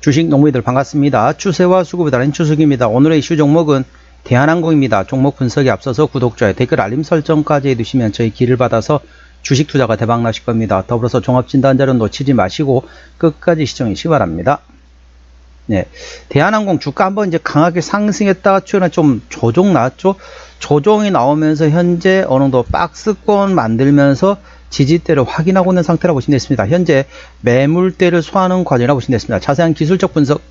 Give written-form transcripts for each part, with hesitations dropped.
주식 농부들 반갑습니다. 추세와 수급에 따른 추석입니다. 오늘의 이슈 종목은 대한항공입니다. 종목 분석에 앞서서 구독, 좋아요, 댓글, 알림 설정까지 해두시면 저희 길을 받아서 주식 투자가 대박 나실 겁니다. 더불어서 종합진단자료 놓치지 마시고 끝까지 시청해주시기 바랍니다. 네, 대한항공 주가 한번 이제 강하게 상승했다가 최근에 좀 조정 나왔죠. 조정이 나오면서 현재 어느 정도 박스권 만들면서 지지대를 확인하고 있는 상태라고 보시면 되겠습니다. 현재 매물대를 소화하는 과정이라고 보시면 되겠습니다. 자세한 기술적 분석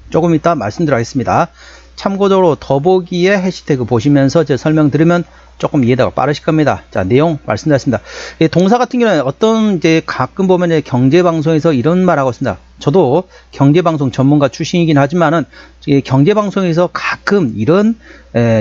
조금 이따 말씀드리겠습니다. 참고적으로 더보기에 해시태그 보시면서 제 설명 들으면 조금 이해가 빠르실 겁니다. 자, 내용 말씀드렸습니다. 동사 같은 경우는 어떤 이제 가끔 보면 이제 경제방송에서 이런 말 하고 있습니다. 저도 경제방송 전문가 출신이긴 하지만은 경제방송에서 가끔 이런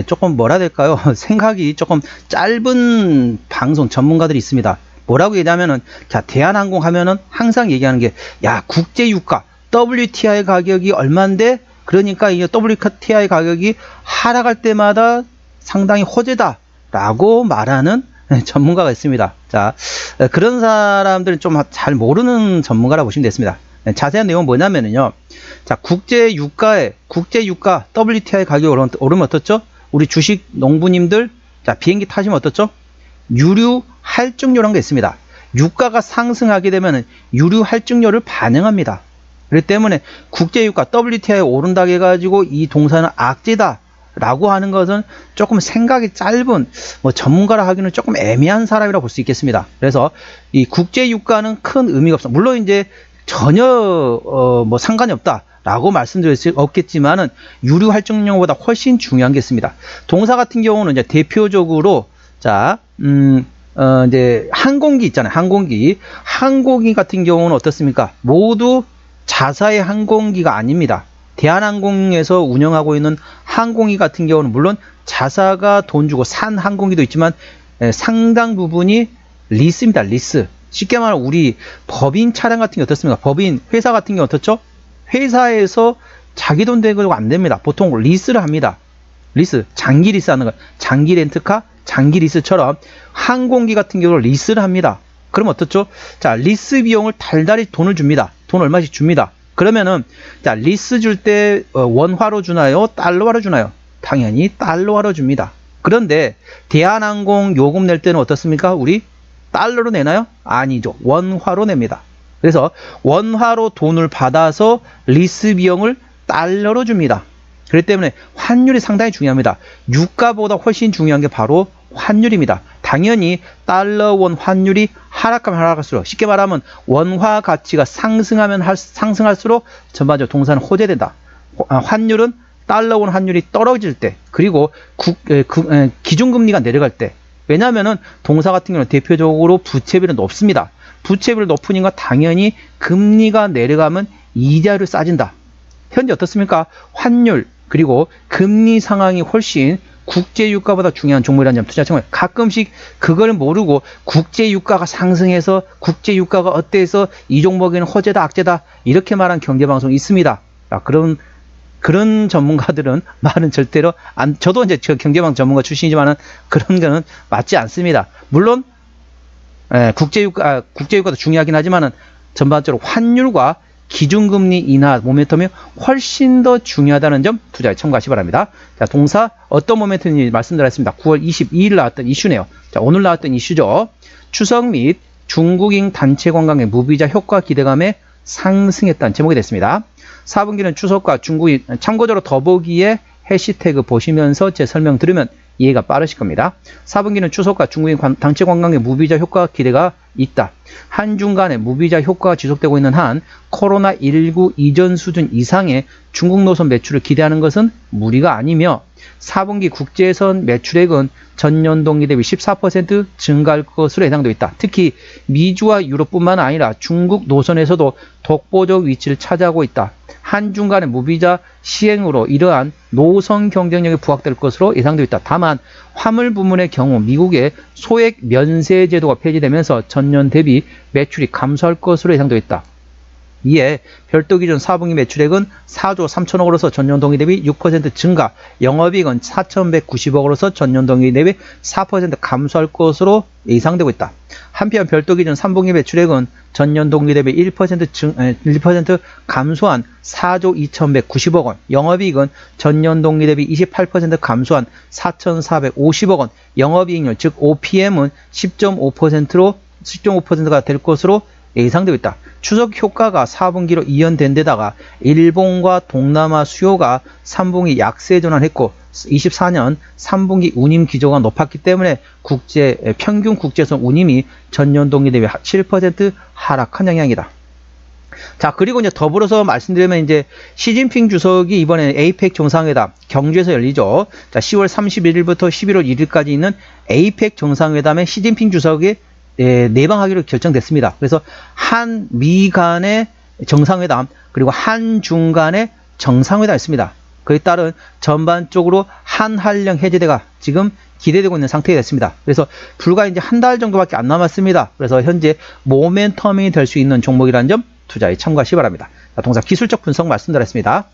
조금 뭐라 해야 될까요? 생각이 조금 짧은 방송 전문가들이 있습니다. 뭐라고 얘기하면은, 자, 대한항공 하면은 항상 얘기하는 게, 야, 국제유가, WTI 가격이 얼만데, 그러니까 이 WTI 가격이 하락할 때마다 상당히 호재다 라고 말하는 전문가가 있습니다. 자, 그런 사람들은 좀 잘 모르는 전문가라고 보시면 되겠습니다. 자세한 내용은 뭐냐면요, 자, 국제유가 WTI 가격이 오르면 어떻죠? 우리 주식 농부님들, 자, 비행기 타시면 어떻죠? 유류 할증료라는 게 있습니다. 유가가 상승하게 되면 유류 할증료를 반영합니다. 그렇기 때문에 국제유가 WTI 오른다 해가지고 이 동사는 악재다 라고 하는 것은 조금 생각이 짧은 전문가라 하기는 조금 애매한 사람이라고 볼 수 있겠습니다. 그래서 이 국제유가는 큰 의미가 없습니다. 물론 이제 전혀 상관이 없다 라고 말씀드릴 수 없겠지만은 유류 할증료보다 훨씬 중요한 게 있습니다. 동사 같은 경우는 이제 대표적으로, 자, 이제 항공기 있잖아요. 항공기 같은 경우는 어떻습니까? 모두 자사의 항공기가 아닙니다. 대한항공에서 운영하고 있는 항공기 같은 경우는 물론 자사가 돈 주고 산 항공기도 있지만 상당 부분이 리스입니다. 리스. 쉽게 말하면 우리 법인 차량 같은 게 어떻습니까? 법인 회사 같은 게 어떻죠? 회사에서 자기 돈 대고 안 됩니다. 보통 리스를 합니다. 리스, 장기 리스 하는 거, 장기 렌트카, 장기 리스처럼 항공기 같은 경우를 리스를 합니다. 그럼 어떻죠? 자, 리스 비용을 달달이 돈을 줍니다. 돈 얼마씩 줍니다. 그러면은, 자, 리스 줄 때 원화로 주나요? 달러화로 주나요? 당연히 달러화로 줍니다. 그런데 대한항공 요금 낼 때는 어떻습니까? 우리 달러로 내나요? 아니죠. 원화로 냅니다. 그래서 원화로 돈을 받아서 리스 비용을 달러로 줍니다. 그렇기 때문에 환율이 상당히 중요합니다. 유가보다 훨씬 중요한 게 바로 환율입니다. 당연히 달러 원 환율이 하락하면 하락할수록, 쉽게 말하면 원화 가치가 상승하면 상승할수록 전반적으로 동사는 호재된다. 환율은 달러 원 환율이 떨어질 때, 그리고 기준금리가 내려갈 때. 왜냐하면은 동사 같은 경우는 대표적으로 부채비율이 높습니다. 부채비율이 높으니까 당연히 금리가 내려가면 이자율이 싸진다. 현재 어떻습니까? 환율 그리고 금리 상황이 훨씬 국제유가보다 중요한 종목이라는 점 투자 정말 가끔씩 그걸 모르고 국제유가가 상승해서 국제유가가 어때서 이 종목에는 호재다 악재다 이렇게 말한 경제방송이 있습니다. 그런 전문가들은 말은 절대로 저도 이제 경제방송 전문가 출신이지만은 그런 거는 맞지 않습니다. 물론 국제유가도 중요하긴 하지만은 전반적으로 환율과 기준금리 인하 모멘텀이 훨씬 더 중요하다는 점 투자에 참고하시기 바랍니다. 자, 동사 어떤 모멘텀인지 말씀드렸습니다. 9월 22일 나왔던 이슈네요. 자, 오늘 나왔던 이슈죠. 추석 및 중국인 단체 관광의 무비자 효과 기대감에 상승했다는 제목이 됐습니다. 4분기는 추석과 중국인, 참고적으로 더보기에 해시태그 보시면서 제 설명 들으면 이해가 빠르실 겁니다. 4분기는 추석과 중국인 단체 관광의 무비자 효과 기대가 있다. 한중간의 무비자 효과가 지속되고 있는 한 코로나19 이전 수준 이상의 중국 노선 매출을 기대하는 것은 무리가 아니며 4분기 국제선 매출액은 전년 동기 대비 14% 증가할 것으로 예상되어 있다. 특히 미주와 유럽뿐만 아니라 중국 노선에서도 독보적 위치를 차지하고 있다. 한중 간의 무비자 시행으로 이러한 노선 경쟁력이 부각될 것으로 예상되어 있다. 다만 화물 부문의 경우 미국의 소액 면세 제도가 폐지되면서 전년 대비 매출이 감소할 것으로 예상되어 있다. 이에 별도 기준 4분기 매출액은 4조 3천억으로서 전년 동기 대비 6% 증가, 영업이익은 4,190억으로서 전년 동기 대비 4% 감소할 것으로 예상되고 있다. 한편 별도 기준 3분기 매출액은 전년 동기 대비 1% 감소한 4조 2,190억 원, 영업이익은 전년 동기 대비 28% 감소한 4,450억 원, 영업이익률 즉 OPM은 10.5%가 될 것으로 예상되고 있다. 추석 효과가 4분기로 이연된 데다가 일본과 동남아 수요가 3분기 약세 전환했고 24년 3분기 운임 기조가 높았기 때문에 평균 국제선 운임이 전년 동기 대비 7% 하락한 영향이다. 자, 그리고 이제 더불어서 말씀드리면 이제 시진핑 주석이 이번에 에이펙 정상회담 경주에서 열리죠. 자, 10월 31일부터 11월 1일까지 있는 에이펙 정상회담에 시진핑 주석이 내방하기로 결정됐습니다. 그래서 한미 간의 정상회담 그리고 한중 간의 정상회담이 있습니다. 그에 따른 전반적으로 한한령 해제대가 지금 기대되고 있는 상태가 됐습니다. 그래서 불과 이제 한 달 정도밖에 안 남았습니다. 그래서 현재 모멘텀이 될 수 있는 종목이라는 점 투자에 참고하시기 바랍니다. 자, 동사 기술적 분석 말씀드렸습니다.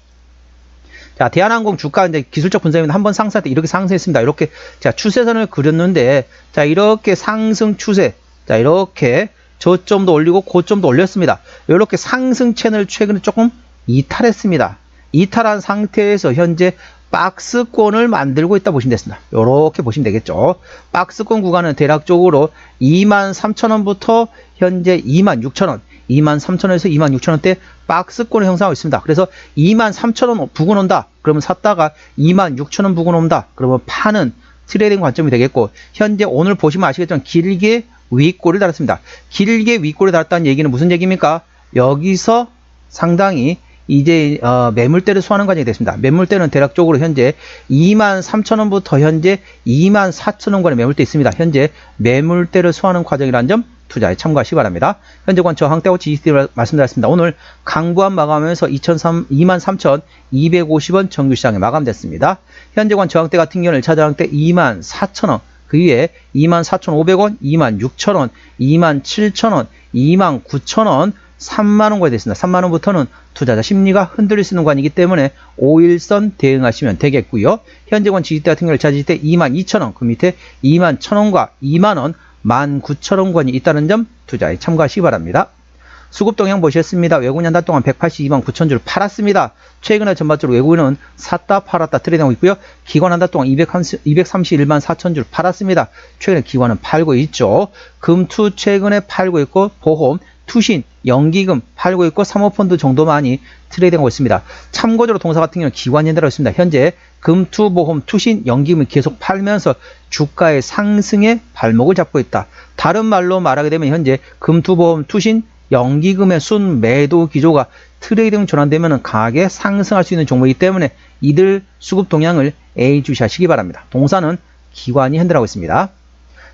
자, 대한항공 주가 이제 기술적 분석입니다. 한번 상승할 때 이렇게 상승했습니다. 이렇게 자, 추세선을 그렸는데 자, 이렇게 상승 추세 자, 이렇게 저점도 올리고 고점도 올렸습니다. 이렇게 상승 채널 최근에 조금 이탈했습니다. 이탈한 상태에서 현재 박스권을 만들고 있다 보시면 되겠습니다. 이렇게 보시면 되겠죠. 박스권 구간은 대략적으로 23,000원부터 현재 26,000원, 23,000원에서 26,000원대 박스권을 형성하고 있습니다. 그래서 23,000원 부근 온다. 그러면 샀다가 26,000원 부근 온다. 그러면 파는 트레이딩 관점이 되겠고 현재 오늘 보시면 아시겠지만 길게 윗골을 달았습니다. 길게 윗골을 달았다는 얘기는 무슨 얘기입니까? 여기서 상당히 이제 매물대를 소화하는 과정이 됐습니다. 매물대는 대략적으로 현재 23,000원부터 현재 24,000원권의 매물대 있습니다. 현재 매물대를 소화하는 과정이라는 점 투자에 참고하시기 바랍니다. 현재권 저항대하고 지지대 말씀드렸습니다. 오늘 강보합 마감하면서 23,250원 정규시장에 마감됐습니다. 현재권 저항대 같은 경우는 1차 저항대 24,000원, 그 위에 24,500원, 26,000원, 27,000원, 29,000원, 3만원까지 됐습니다. 3만원부터는 투자자 심리가 흔들릴 수 있는 구간이기 때문에 5일선 대응하시면 되겠고요. 현재권 지지대 같은 경우는 1차 지지대 22,000원, 그 밑에 21,000원과 2만원, 19,000원권이 있다는 점 투자에 참고하시기 바랍니다. 수급 동향 보셨습니다. 외국인 한 달 동안 182만 9천 주를 팔았습니다. 최근에 전반적으로 외국인은 샀다 팔았다 트레이딩하고 있고요. 기관 한 달 동안 231만 4천 주를 팔았습니다. 최근에 기관은 팔고 있죠. 금투 최근에 팔고 있고 보험, 투신, 연기금 팔고 있고 사모펀드 정도만이 트레이딩하고 있습니다. 참고적으로 동사 같은 경우는 기관 연대라고 있습니다. 현재 금투, 보험, 투신, 연기금을 계속 팔면서 주가의 상승에 발목을 잡고 있다. 다른 말로 말하게 되면 현재 금투, 보험, 투신, 연기금의 순 매도 기조가 트레이딩 전환되면 강하게 상승할 수 있는 종목이기 때문에 이들 수급 동향을 예의주시하시기 바랍니다. 동사는 기관이 핸들하고 있습니다.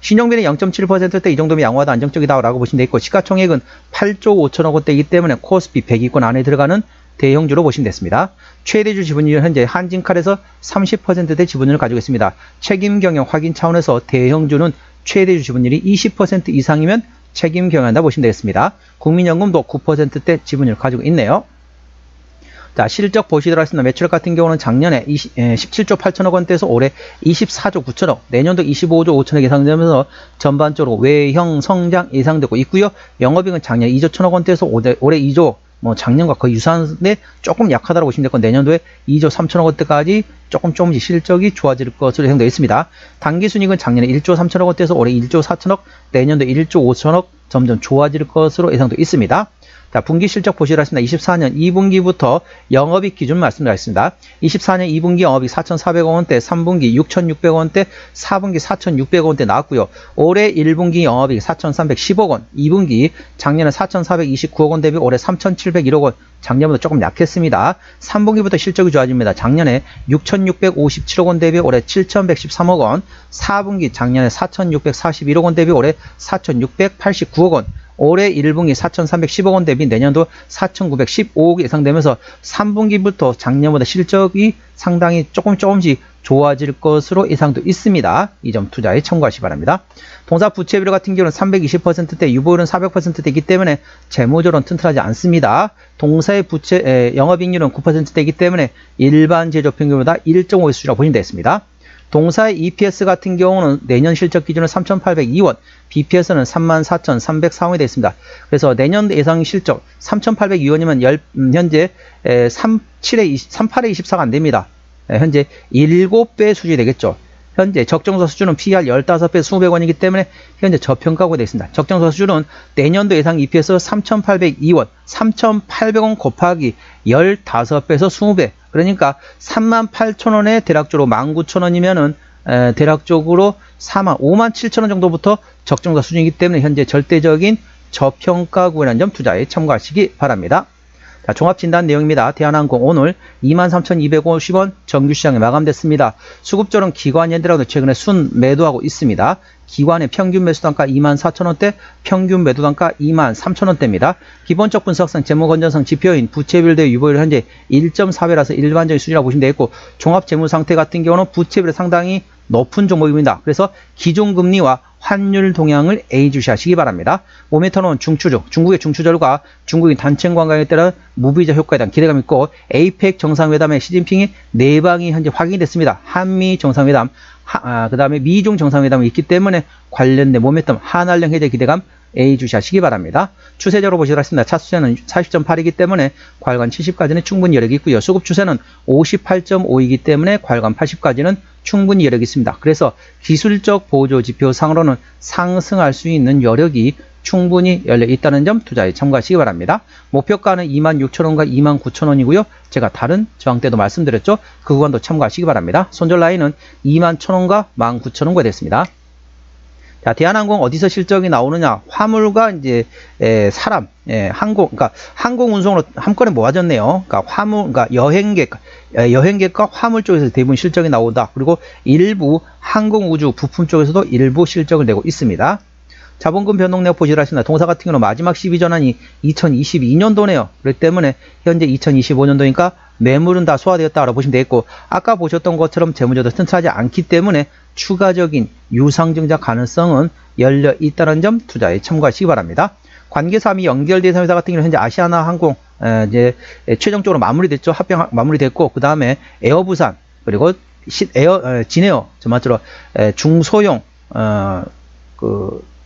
신용비는 0.7%대 이 정도면 양호하다 안정적이다 라고 보시면 되겠고 시가총액은 8조 5천억 원대이기 때문에 코스피 100위권 안에 들어가는 대형주로 보시면 됐습니다. 최대주 지분율은 현재 한진칼에서 30%대 지분율을 가지고 있습니다. 책임 경영 확인 차원에서 대형주는 최대주 지분율이 20% 이상이면 책임 경영한다 보시면 되겠습니다. 국민연금도 9%대 지분율을 가지고 있네요. 자, 실적 보시도록 하겠습니다. 매출액 같은 경우는 작년에 17조 8천억 원대에서 올해 24조 9천억, 내년도 25조 5천억 예상되면서 전반적으로 외형 성장 예상되고 있고요. 영업이익은 작년 2조 1천억 원대에서 올해 2조, 작년과 거의 유사한데 조금 약하다고 보시면 되고 내년도에 2조 3천억 원대까지 조금씩 실적이 좋아질 것으로 예상되어 있습니다. 당기순이익은 작년에 1조 3천억 원대에서 올해 1조 4천억, 내년도 1조 5천억 점점 좋아질 것으로 예상되어 있습니다. 자, 분기 실적 보시도록 하겠습니다. 24년 2분기부터 영업이익 기준 말씀드리겠습니다. 24년 2분기 영업이익 4,400억 원대, 3분기 6,600억 원대, 4분기 4,600억 원대 나왔고요. 올해 1분기 영업이익 4,310억 원, 2분기 작년에 4,429억 원 대비 올해 3,701억 원, 작년보다 조금 약했습니다. 3분기부터 실적이 좋아집니다. 작년에 6,657억 원 대비 올해 7,113억 원, 4분기 작년에 4,641억 원 대비 올해 4,689억 원, 올해 1분기 4,310억 원 대비 내년도 4,915억 예상되면서 3분기부터 작년보다 실적이 상당히 조금씩 좋아질 것으로 예상도 있습니다. 이 점 투자에 참고하시기 바랍니다. 동사 부채비율 같은 경우는 320%대, 유보율은 400%대이기 때문에 재무적으로는 튼튼하지 않습니다. 동사의 부채 영업이익률은 9%대이기 때문에 일반 제조 평균보다 1.5의 수준이라고 보시면 되겠습니다. 동사의 EPS 같은 경우는 내년 실적 기준은 3,802원, BPS는 34,304원이 되어 있습니다. 그래서 내년 예상 실적 3,802원이면 현재 38에 24가 안 됩니다. 현재 7배 수준이 되겠죠. 현재 적정서 수준은 PR 15배 2000원이기 때문에 현재 저평가고 되어 있습니다. 적정서 수준은 내년도 예상 EPS 3,802원, 3,800원 곱하기 15배에서 20배. 그러니까 38,000원에 대략적으로 19,000원이면은 대략적으로 57,000원 정도부터 적정서 수준이기 때문에 현재 절대적인 저평가구라는 점 투자에 참고하시기 바랍니다. 자, 종합진단 내용입니다. 대한항공 오늘 23,250원 정규시장에 마감됐습니다. 수급적으로는 기관연대라도 최근에 순 매도하고 있습니다. 기관의 평균 매수단가 24,000원대, 평균 매도단가 23,000원대입니다. 기본적 분석상 재무건전성 지표인 부채비율 대 유보율 현재 1.4배라서 일반적인 수준이라고 보시면 되겠고, 종합재무상태 같은 경우는 부채비율이 상당히 높은 종목입니다. 그래서 기존금리와 환율 동향을 예의주시하시기 바랍니다. 모멘텀은 중국의 중추절과 중국인 단체 관광에 따른 무비자 효과에 대한 기대감이 있고, APEC 정상회담의 시진핑의 내방이 현재 확인이 됐습니다. 한미 정상회담, 그 다음에 미중 정상회담이 있기 때문에 관련된 모멘텀 한한령 해제 기대감 예의주시하시기 바랍니다. 추세적으로 보시도록 하겠습니다. 차수세는 40.8이기 때문에 과열관 70까지는 충분히 여력이 있고요. 수급 추세는 58.5이기 때문에 과열관 80까지는 충분히 여력이 있습니다. 그래서 기술적 보조 지표상으로는 상승할 수 있는 여력이 충분히 열려 있다는 점 투자에 참고하시기 바랍니다. 목표가는 26,000원과 29,000원이고요. 제가 다른 저항 때도 말씀드렸죠. 그 구간도 참고하시기 바랍니다. 손절 라인은 21,000원과 19,000원과 됐습니다. 자, 대한항공 어디서 실적이 나오느냐? 화물과 이제 사람, 그러니까 항공 운송으로 한건에 모아졌네요. 그러니까 그러니까 여행객과 화물 쪽에서 대부분 실적이 나온다. 그리고 일부 항공 우주 부품 쪽에서도 일부 실적을 내고 있습니다. 자본금 변동 내역 보시도록 하겠습니다. 동사 같은 경우는 마지막 12전환이 2022년도네요. 그렇기 때문에 현재 2025년도니까 매물은 다 소화되었다고 보시면 되겠고, 아까 보셨던 것처럼 재무제도 튼튼하지 않기 때문에 추가적인 유상증자 가능성은 열려 있다는 점 투자에 참고하시기 바랍니다. 관계사항이 연결된 회사 같은 경우는 현재 아시아나 항공 이제 최종적으로 마무리됐죠. 합병 마무리됐고, 그 다음에 에어부산 그리고 진에어 전반적으로 중소형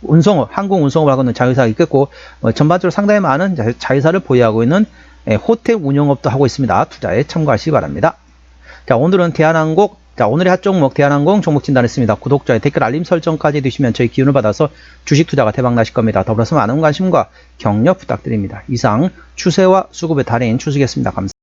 운송업, 항공 운송업을 하고 있는 자회사가 있겠고, 전반적으로 상당히 많은 자회사를 보유하고 있는 호텔 운영업도 하고 있습니다. 투자에 참고하시기 바랍니다. 자, 오늘은 대한항공, 오늘의 핫 종목 대한항공 종목 진단했습니다. 구독자의 댓글 알림 설정까지 해두시면 저희 기운을 받아서 주식 투자가 대박 나실 겁니다. 더불어서 많은 관심과 격려 부탁드립니다. 이상 추세와 수급의 달인 추수겠습니다. 감사합니다.